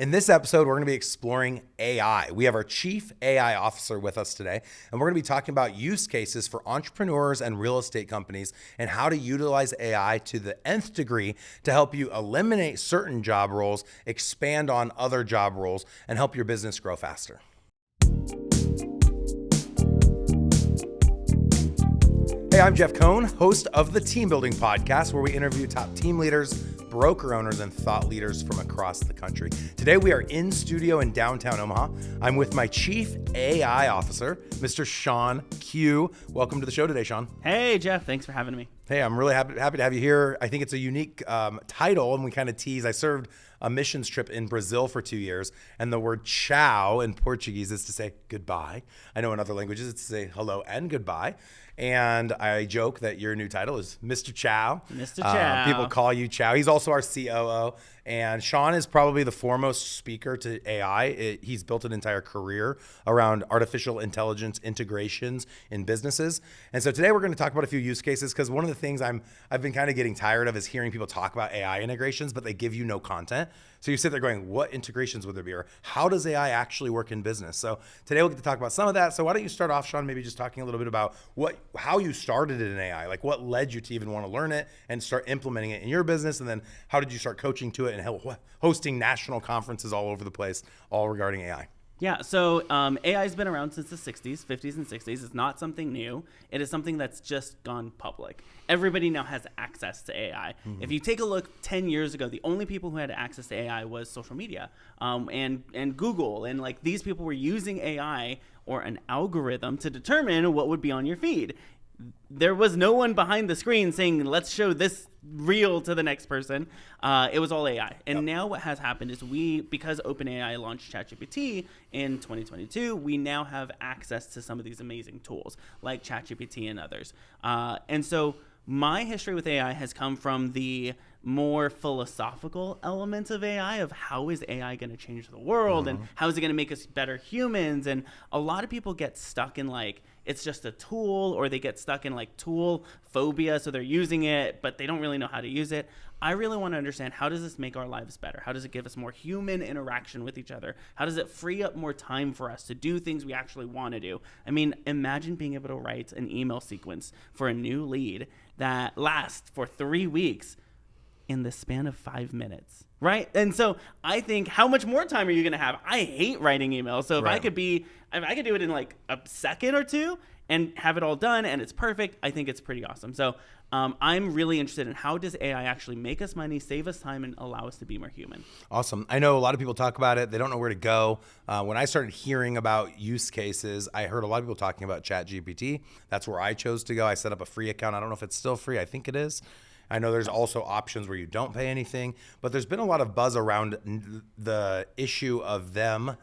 In this episode, we're going to be exploring AI. We have our Chief AI Officer with us today, and we're going to be talking about use cases for entrepreneurs and real estate companies and how to utilize AI to the nth degree to help you eliminate certain job roles, expand on other job roles, and help your business grow faster. Hey, I'm Jeff Cohn, host of the Team Building Podcast, where we interview top team leaders, broker owners, and thought leaders from across the country. Today, we are in studio in downtown Omaha. I'm with my Chief AI Officer, Mr. Shawn Q. Welcome to the show today, Shawn. Hey, Jeff. Thanks for having me. Hey, I'm really happy to have you here. I think it's a unique title, and we kind of tease. I served a missions trip in Brazil for 2 years, and the word ciao in Portuguese is to say goodbye. I know in other languages it's to say hello and goodbye. And I joke that your new title is Mr. Chow. Mr. Chow. People call you Chow. He's also our COO. And Shawn is probably the foremost speaker to AI. He's built an entire career around artificial intelligence integrations in businesses. And so today we're going to talk about a few use cases, because one of the things I've been kind of getting tired of is hearing people talk about AI integrations, but they give you no content. So you sit there going, what integrations would there be? Or how does AI actually work in business? So today we'll get to talk about some of that. So why don't you start off, Shawn, maybe just talking a little bit about how you started in AI, like what led you to even want to learn it and start implementing it in your business? And then how did you start coaching to it and hosting national conferences all over the place, all regarding AI? Yeah, so AI has been around since the 60s, 50s, and 60s. It's not something new. It is something that's just gone public. Everybody now has access to AI. Mm-hmm. If you take a look 10 years ago, the only people who had access to AI was social media and Google. And like these people were using AI or an algorithm to determine what would be on your feed. There was no one behind the screen saying, let's show this reel to the next person. It was all AI. And Now what has happened is because OpenAI launched ChatGPT in 2022, we now have access to some of these amazing tools like ChatGPT and others. And so my history with AI has come from the more philosophical elements of AI, of how is AI going to change the world and how is it going to make us better humans. And a lot of people get stuck in like, it's just a tool, or they get stuck in like tool phobia. So they're using it, but they don't really know how to use it. I really want to understand, how does this make our lives better? How does it give us more human interaction with each other? How does it free up more time for us to do things we actually want to do? I mean, imagine being able to write an email sequence for a new lead that lasts for 3 weeks in the span of 5 minutes, right? And so I think, how much more time are you going to have? I hate writing emails. So if I could do it in like a second or two and have it all done and it's perfect, I think it's pretty awesome. So I'm really interested in, how does AI actually make us money, save us time, and allow us to be more human? Awesome. I know a lot of people talk about it. They don't know where to go. When I started hearing about use cases, I heard a lot of people talking about ChatGPT. That's where I chose to go. I set up a free account. I don't know if it's still free. I think it is. I know there's also options where you don't pay anything, but there's been a lot of buzz around the issue of them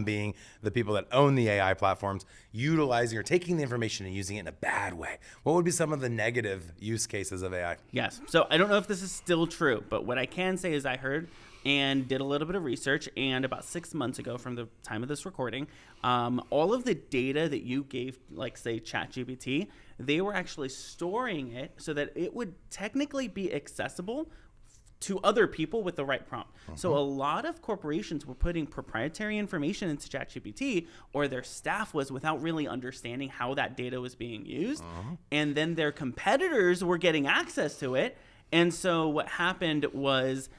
being the people that own the AI platforms, utilizing or taking the information and using it in a bad way. What would be some of the negative use cases of AI? Yes. So I don't know if this is still true, but what I can say is I heard and did a little bit of research, and about 6 months ago from the time of this recording, all of the data that you gave, like say ChatGPT, they were actually storing it so that it would technically be accessible to other people with the right prompt. So a lot of corporations were putting proprietary information into ChatGPT, or their staff was, without really understanding how that data was being used. And then their competitors were getting access to it. And so what happened was,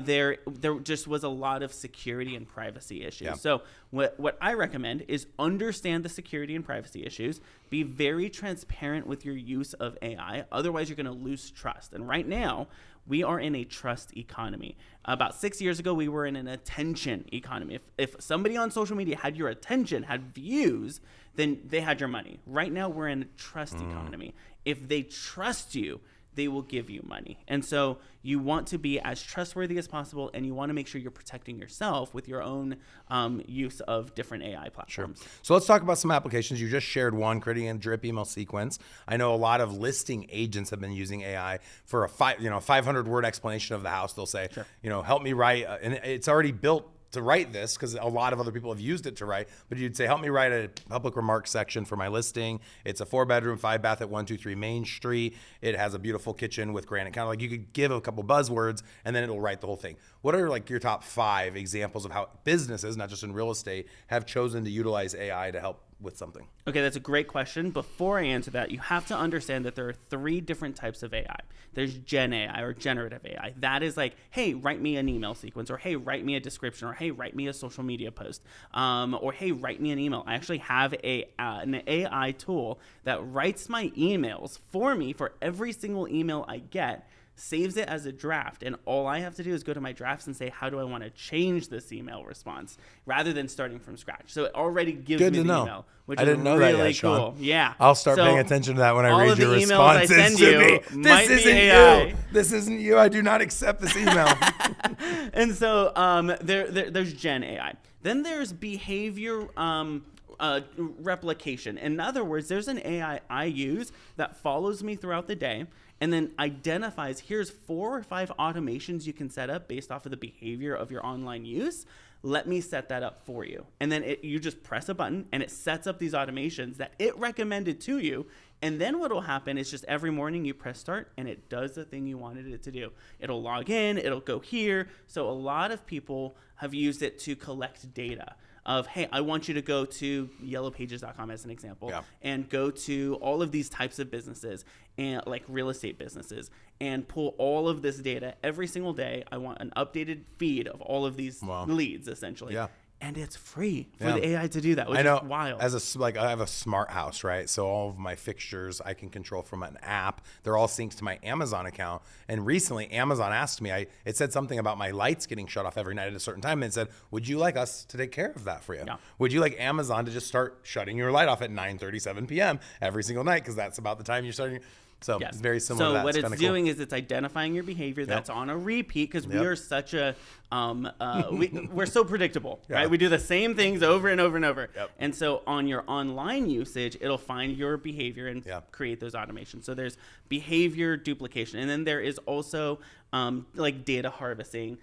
there just was a lot of security and privacy issues. Yep. So what I recommend is understand the security and privacy issues. Be very transparent with your use of AI. Otherwise, you're going to lose trust. And right now, we are in a trust economy. About 6 years ago, we were in an attention economy. If somebody on social media had your attention, had views, then they had your money. Right now, we're in a trust economy. If they trust you, they will give you money. And so you want to be as trustworthy as possible, and you want to make sure you're protecting yourself with your own use of different AI platforms. Sure. So let's talk about some applications. You just shared one, creating a drip email sequence. I know a lot of listing agents have been using AI for a 500 word explanation of the house. They'll say, help me write, and it's already built to write this, because a lot of other people have used it to write, but you'd say, help me write a public remarks section for my listing. It's a 4-bedroom, 5-bath at 123 Main Street. It has a beautiful kitchen with granite counter. Like, you could give a couple buzzwords and then it'll write the whole thing. What are like your top 5 examples of how businesses, not just in real estate, have chosen to utilize AI to help with something? Okay, that's a great question. Before I answer that, you have to understand that there are 3 different types of AI. There's Gen AI or generative AI. That is like, hey, write me an email sequence, or hey, write me a description, or hey, write me a social media post, or hey, write me an email. I actually have an AI tool that writes my emails for me for every single email I get, saves it as a draft, and all I have to do is go to my drafts and say, how do I want to change this email response, rather than starting from scratch. So it already gives me the email, which I didn't know really that yet, Shawn. cool. Yeah, I'll start paying attention to that when I read your responses I send to you me. might This be isn't AI. you. This isn't you. I do not accept this email. And so there's Gen AI. Then there's behavior replication. In other words, there's an AI I use that follows me throughout the day and then identifies, here's 4 or 5 automations you can set up based off of the behavior of your online use. Let me set that up for you. And then you just press a button and it sets up these automations that it recommended to you. And then what will happen is just every morning you press start and it does the thing you wanted it to do. It'll log in, it'll go here. So a lot of people have used it to collect data of, hey, I want you to go to yellowpages.com as an example, and go to all of these types of businesses, and like real estate businesses, and pull all of this data every single day. I want an updated feed of all of these leads, essentially. Yeah. And it's free for the AI to do that, which is wild. I have a smart house, right? So all of my fixtures I can control from an app. They're all synced to my Amazon account. And recently, Amazon asked me, it said something about my lights getting shut off every night at a certain time, and it said, would you like us to take care of that for you? Yeah. Would you like Amazon to just start shutting your light off at 9:37 p.m. every single night, because that's about the time you're starting. So it's very similar to that. So what it's doing is it's identifying your behavior that's on a repeat, because we are such a we're so predictable, right? We do the same things over and over and over. And so on your online usage, it'll find your behavior and create those automations. So there's behavior duplication, and then there is also like data harvesting,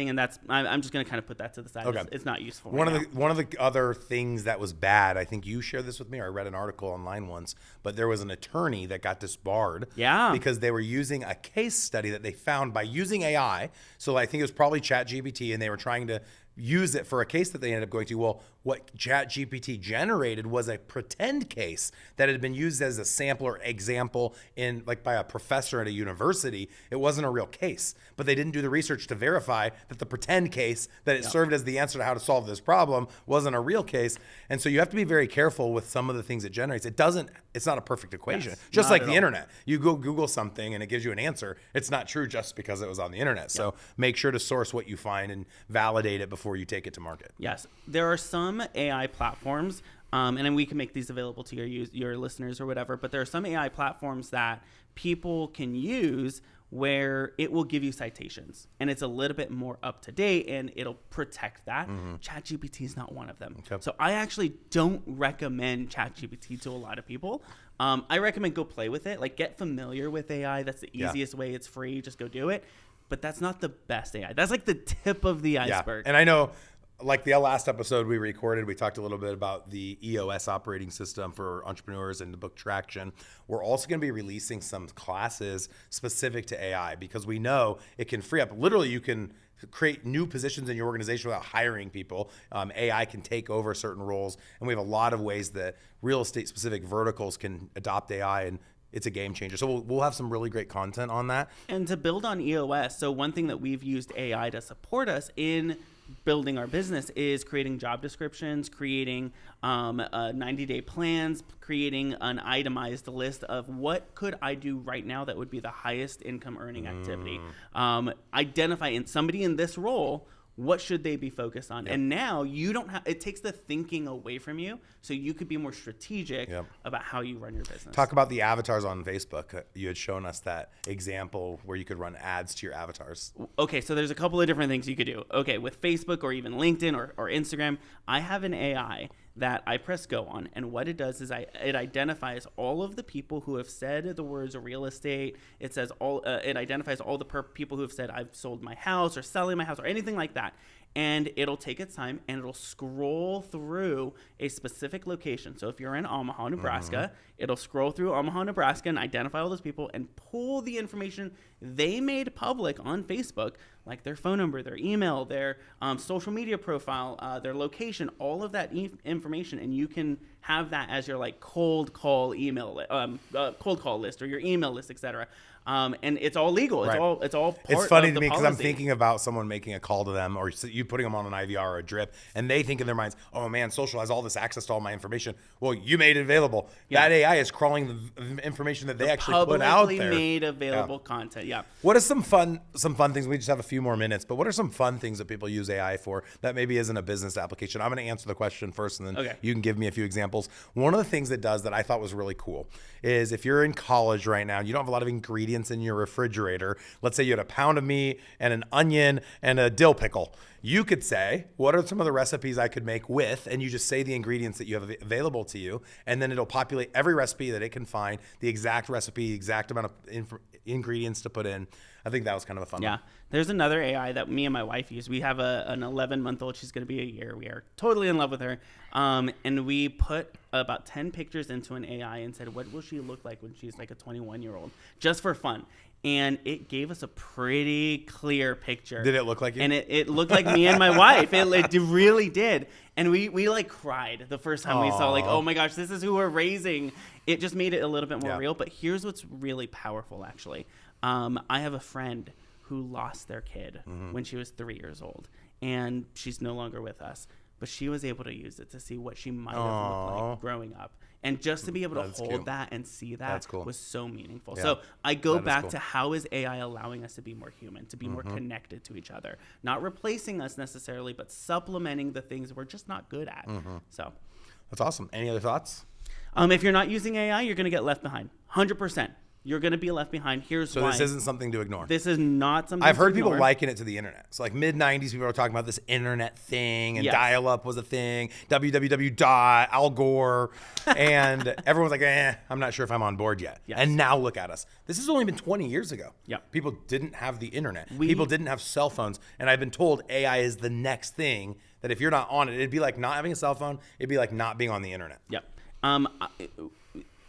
and that's I'm just going to kind of put that to the side. Okay. It's not useful. One of the other things that was bad, I think you shared this with me, or I read an article online once, but there was an attorney that got disbarred because they were using a case study that they found by using AI. So I think it was probably ChatGPT, and they were trying to use it for a case that they ended up going to. Well, what ChatGPT generated was a pretend case that had been used as a sample or example in by a professor at a university. It wasn't a real case, but they didn't do the research to verify that the pretend case that it served as the answer to how to solve this problem wasn't a real case. And so you have to be very careful with some of the things it generates. It's not a perfect equation. Just like the internet. You go Google something and it gives you an answer. It's not true just because it was on the internet. So make sure to source what you find and validate it before you take it to market. Yes. There are some AI platforms, and then we can make these available to your listeners or whatever, but there are some AI platforms that people can use where it will give you citations, and it's a little bit more up to date, and it'll protect that. ChatGPT is not one of them. So I actually don't recommend ChatGPT to a lot of people. I recommend go play with it, like get familiar with AI. That's the easiest way. It's free. Just go do it. But that's not the best AI. That's like the tip of the iceberg. And I know, like the last episode we recorded, we talked a little bit about the EOS operating system for entrepreneurs and the book Traction. We're also going to be releasing some classes specific to AI, because we know it can free up. Literally, you can create new positions in your organization without hiring people. AI can take over certain roles, and we have a lot of ways that real estate specific verticals can adopt AI, and it's a game changer. So we'll have some really great content on that. And to build on EOS, so one thing that we've used AI to support us in building our business is creating job descriptions, creating 90-day plans, creating an itemized list of what could I do right now that would be the highest income earning activity. Identify in somebody in this role, what should they be focused on? And now you don't have, it takes the thinking away from you, so you could be more strategic about how you run your business. Talk about the avatars on Facebook. You had shown us that example where you could run ads to your avatars. Okay, so there's a couple of different things you could do. Okay, with Facebook or even LinkedIn or Instagram, I have an AI that I press go on, and what it does is it identifies all of the people who have said the words real estate. It says it identifies all the people who have said I've sold my house or selling my house or anything like that, and it'll take its time and it'll scroll through a specific location. So if you're in Omaha, Nebraska, it'll scroll through Omaha, Nebraska and identify all those people and pull the information they made public on Facebook, like their phone number, their email, their social media profile, their location, all of that information, and you can have that as your like cold call list or your email list, etc. And it's all legal. It's Right. all part It's funny of to the me because I'm policy. thinking about someone making a call to them, or you putting them on an IVR or a drip, and they think in their minds, "Oh man, social has all this access to all my information." Well, you made it available. Yeah. That AI is crawling the information that they actually put out Publicly there. made available content. Yeah. What are some fun things? We just have a few more minutes, but what are some fun things that people use AI for that maybe isn't a business application? I'm going to answer the question first, and then you can give me a few examples. One of the things that does that I thought was really cool is if you're in college right now, you don't have a lot of ingredients in your refrigerator. Let's say you had a pound of meat and an onion and a dill pickle. You could say, what are some of the recipes I could make with, and you just say the ingredients that you have available to you, and then it'll populate every recipe that it can find, the exact recipe, exact amount of ingredients to put in. I think that was kind of a fun one. There's another AI that me and my wife use. We have an 11-month-old. She's going to be a year. We are totally in love with her. And we put about 10 pictures into an AI and said, what will she look like when she's like a 21-year-old? Just for fun. And it gave us a pretty clear picture. Did it look like you? And it looked like me and my wife. It really did. And we like cried the first time we saw, like, oh my gosh, this is who we're raising. It just made it a little bit more real. But here's what's really powerful, actually. I have a friend who lost their kid when she was 3 years old. And she's no longer with us. But she was able to use it to see what she might have looked like growing up. And just to be able to hold that and see that was so meaningful. Yeah. So I go back to how is AI allowing us to be more human, to be more connected to each other. Not replacing us necessarily, but supplementing the things we're just not good at. So that's awesome. Any other thoughts? If you're not using AI, you're going to get left behind. 100%. You're going to be left behind. Here's why. So this isn't something to ignore. This is not something I've heard to ignore. people liken it to the internet. So like mid-90s, people were talking about this internet thing, and dial-up was a thing, www. Al Gore, and everyone's like, I'm not sure if I'm on board yet. Yes. And now look at us. This has only been 20 years ago. Yep. People didn't have the internet. People didn't have cell phones, and I've been told AI is the next thing, that if you're not on it, it'd be like not having a cell phone. It'd be like not being on the internet. Yep.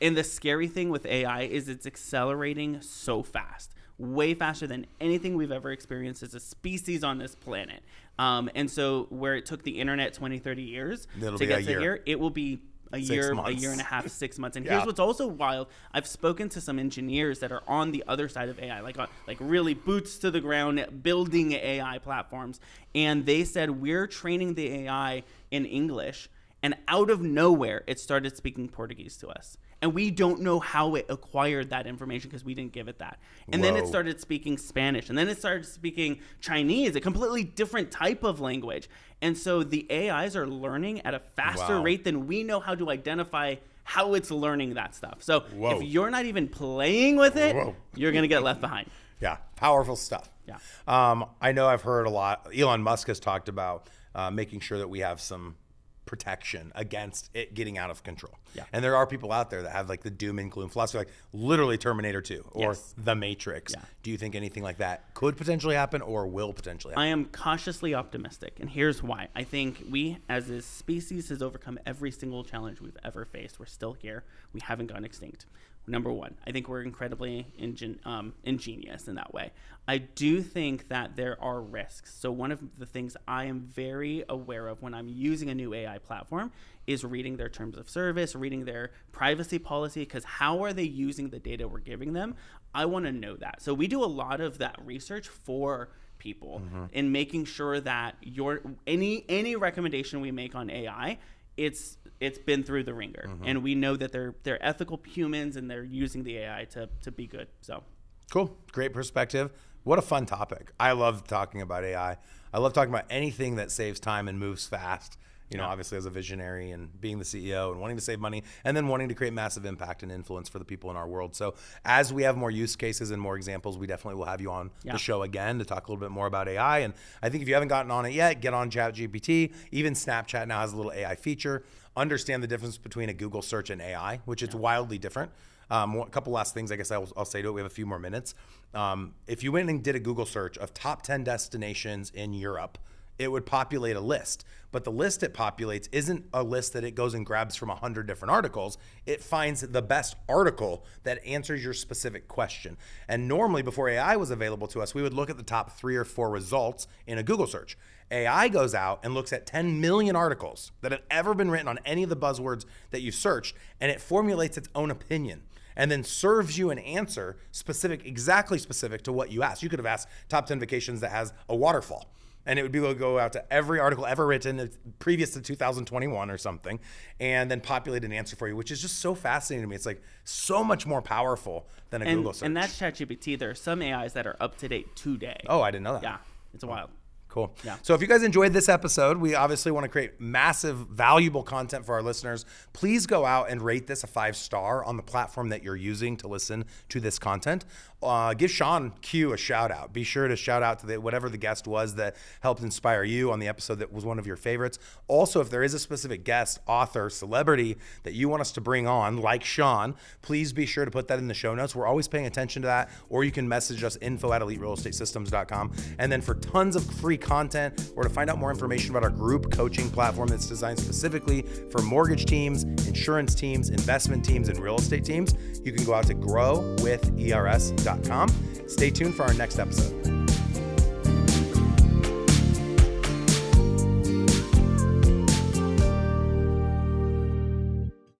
And the scary thing with AI is it's accelerating so fast, way faster than anything we've ever experienced as a species on this planet. And so where it took the internet 20, 30 years to get to here, it will be a year and a half, 6 months. And here's what's also wild. I've spoken to some engineers that are on the other side of AI, like really boots to the ground, building AI platforms. And they said, we're training the AI in English, and out of nowhere, it started speaking Portuguese to us. And we don't know how it acquired that information because we didn't give it that. And then it started speaking Spanish. And then it started speaking Chinese, a completely different type of language. And so the AIs are learning at a faster rate than we know how to identify how it's learning that stuff. So if you're not even playing with it, you're going to get left behind. Yeah, powerful stuff. Yeah. I know I've heard a lot. Elon Musk has talked about making sure that we have some protection against it getting out of control. Yeah. And there are people out there that have like the doom and gloom philosophy, like literally Terminator 2 or The Matrix. Yeah. Do you think anything like that could potentially happen or will potentially happen? I am cautiously optimistic, and here's why. I think we as a species has overcome every single challenge we've ever faced. We're still here. We haven't gone extinct. Number one, I think we're incredibly ingenious in that way. I do think that there are risks. So one of the things I am very aware of when I'm using a new AI platform is reading their terms of service, reading their privacy policy, because how are they using the data we're giving them? I want to know that. So we do a lot of that research for people in making sure that any recommendation we make on AI, it's been through the ringer, and we know that they're ethical humans and they're using the AI to be good. So cool, great perspective. What a fun topic. I love talking about AI. I love talking about anything that saves time and moves fast. You know, obviously as a visionary and being the CEO and wanting to save money and then wanting to create massive impact and influence for the people in our world. So as we have more use cases and more examples, we definitely will have you on the show again to talk a little bit more about AI. And I think if you haven't gotten on it yet, get on ChatGPT. Even Snapchat now has a little AI feature. Understand the difference between a Google search and AI, which is wildly different. A couple last things I guess I'll say to it. We have a few more minutes. If you went and did a Google search of top 10 destinations in Europe it would populate a list. But the list it populates isn't a list that it goes and grabs from 100 different articles. It finds the best article that answers your specific question. And normally, before AI was available to us, we would look at the top 3 or 4 results in a Google search. AI goes out and looks at 10 million articles that have ever been written on any of the buzzwords that you searched, and it formulates its own opinion and then serves you an answer exactly specific to what you asked. You could have asked top 10 vacations that has a waterfall, and it would be able to go out to every article ever written previous to 2021 or something, and then populate an answer for you, which is just so fascinating to me. It's like so much more powerful than a Google search. And that's ChatGPT. There are some AIs that are up to date today. Oh, I didn't know that. Yeah, it's wild. Cool. Yeah. So if you guys enjoyed this episode, we obviously want to create massive, valuable content for our listeners. Please go out and rate this a 5-star on the platform that you're using to listen to this content. Give Shawn Q a shout out. Be sure to shout out to whatever the guest was that helped inspire you on the episode that was one of your favorites. Also, if there is a specific guest, author, celebrity that you want us to bring on, like Shawn, please be sure to put that in the show notes. We're always paying attention to that. Or you can message us, info@eliterealestatesystems.com. And then for tons of free content or to find out more information about our group coaching platform that's designed specifically for mortgage teams, insurance teams, investment teams, and real estate teams, you can go out to growwithers.com. Stay tuned for our next episode.